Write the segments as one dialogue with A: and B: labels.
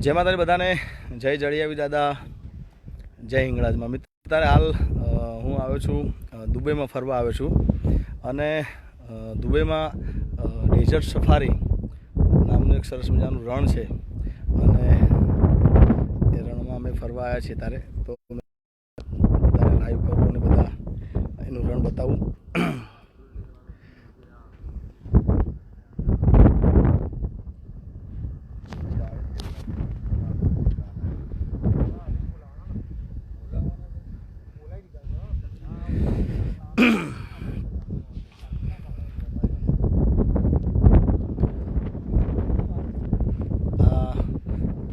A: जय माता बधाने जय जड़ियावी दादा जय हिंगलाज में मित्र अत्यारे हाल हूँ आव्यो छुं दुबई में फरवा आव्यो छुं अने दुबई में डेजर्ट सफारी नामनुं एक सरस मजानुं रण छे अने ए रणमां अमे फरवा आव्या छीए त्यारे तो लाइव करूं अने बधा एनुं रण बतावुं।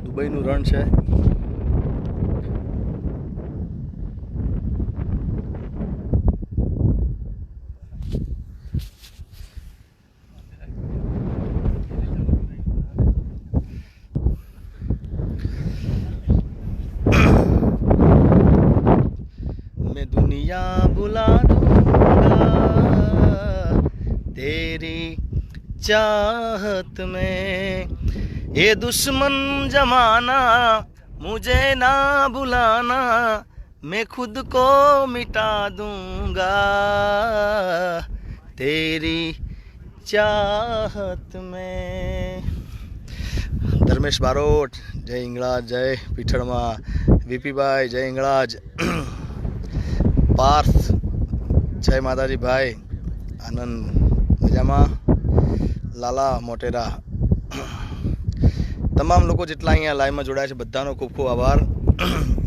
A: दुबईનું રણ છે। मैं दुनिया बुला दूंगा तेरी चाहत में, ये दुश्मन जमाना मुझे ना बुलाना, मैं खुद को मिटा दूंगा तेरी चाहत में। धर्मेश बारोट जय हिंगलाज जय पीठड़मा, वीपी भाई जय हिंगलाज, पार्थ जय माताजी भाई, आनंद मजामा, लाला मोटेरा, तमाम लोग जेटला अहींया लाइव में जोड़ाया छे बधानो खूब खूब आभार।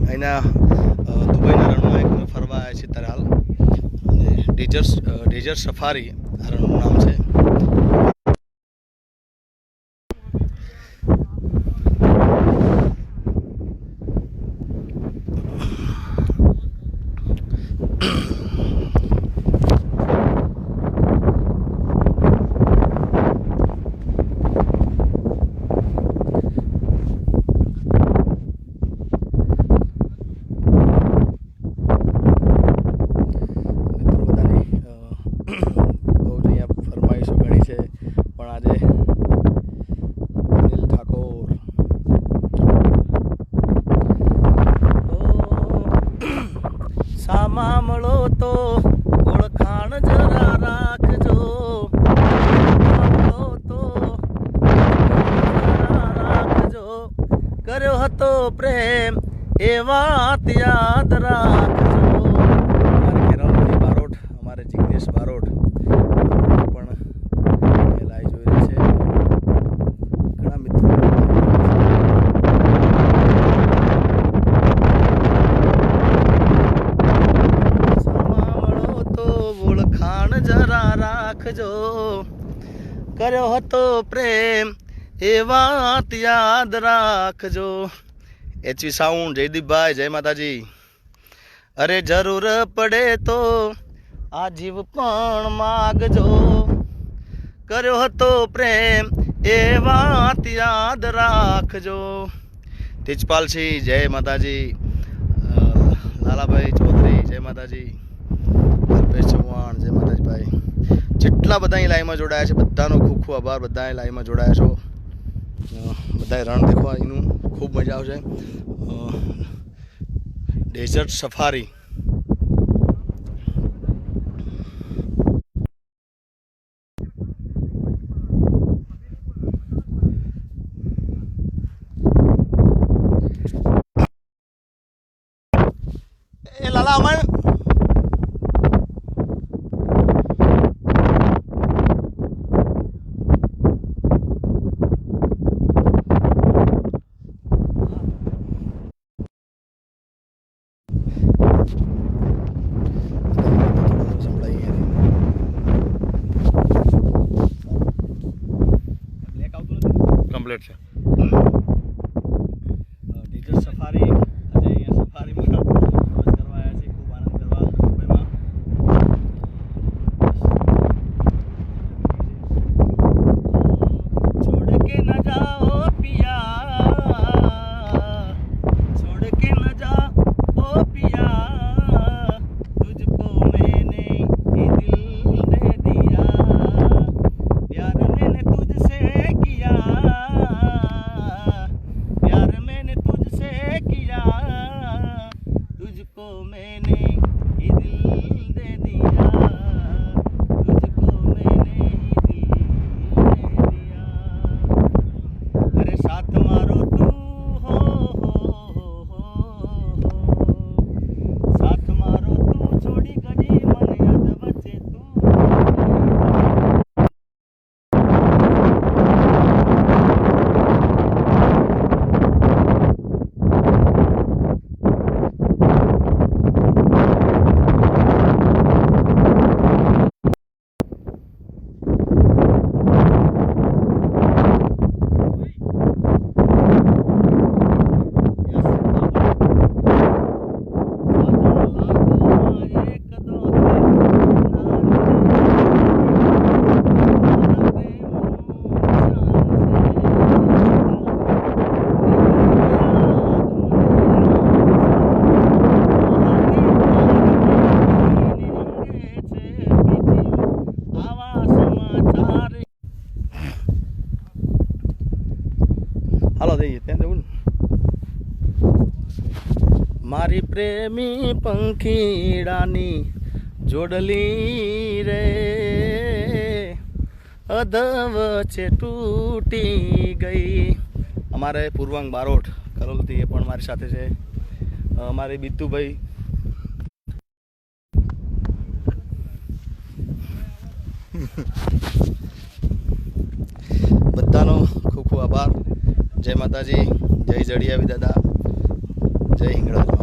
A: अहींना दुबईना रणमां एक फरवा आव्या छे त्यारे हाल डेजर्ट सफारी आ रणनुं नाम छे। मामलो तो ओळखाण जरा राखजो, मामलो तो राखजो, कर्यो हतो प्रेम ए वात याद राखजो। हमारे केरलथी बारोट हमारे जिग्नेश बारोट पण लाइव जोई रह्या छे, घणा मित्रों जरा राखजो, कर्यो हतो प्रेम ए वात याद राखजो। एचवी साउंड जयदीप भाई जय माताजी। अरे जरूर पड़े तो आ जीव पण मागजो, कर्यो हतो प्रेम ए वात याद राखजो। तेजपाल सिंह जय माताजी, लाला भाई चौधरी जय माताजी, कल्पेश चौहान जय माताजी भाई, जेटला बधाई लाइव में जोड़ाया छे बधानो खूब खूब आभार। बधाए लाइव में जोड़ाया छो, बधाए रण देखवा एनु खूब मजा आवशे। डेजर्ट सफारी ए लाला अमन कम्प्लीट है। डेजर्ट सफारी आज अहींया सफारी में रोज करवा आव्या छे, खूब आनंद करवा दुबईमां। छोड़ के न जाओ पिया, छोड़ के न जाओ पिया, तुझको मैंने ये दिल दे दिया, प्यार मैंने तुझसे किया। तुझको मैंने ही दिल दे दिया, तुझको मैंने ही दिल दे दिया। अरे साथ मारो तू हो साथ मारो तू छोड़ी घड़ी मन याद बचे तू। હાલો જઈએ ત્યાં જવું ને. મારી પ્રેમી પંખીડાની જોડલી રે અધવચ્ચે તૂટી ગઈ. અમારે પૂર્વાંગ બારોટ કરોલથી એ પણ મારી સાથે છે. અમારે બીતુભાઈ બધાનો ખૂબ ખૂબ આભાર. જય માતાજી, જય જડિયાવી દાદા, જય હિંગળાજ.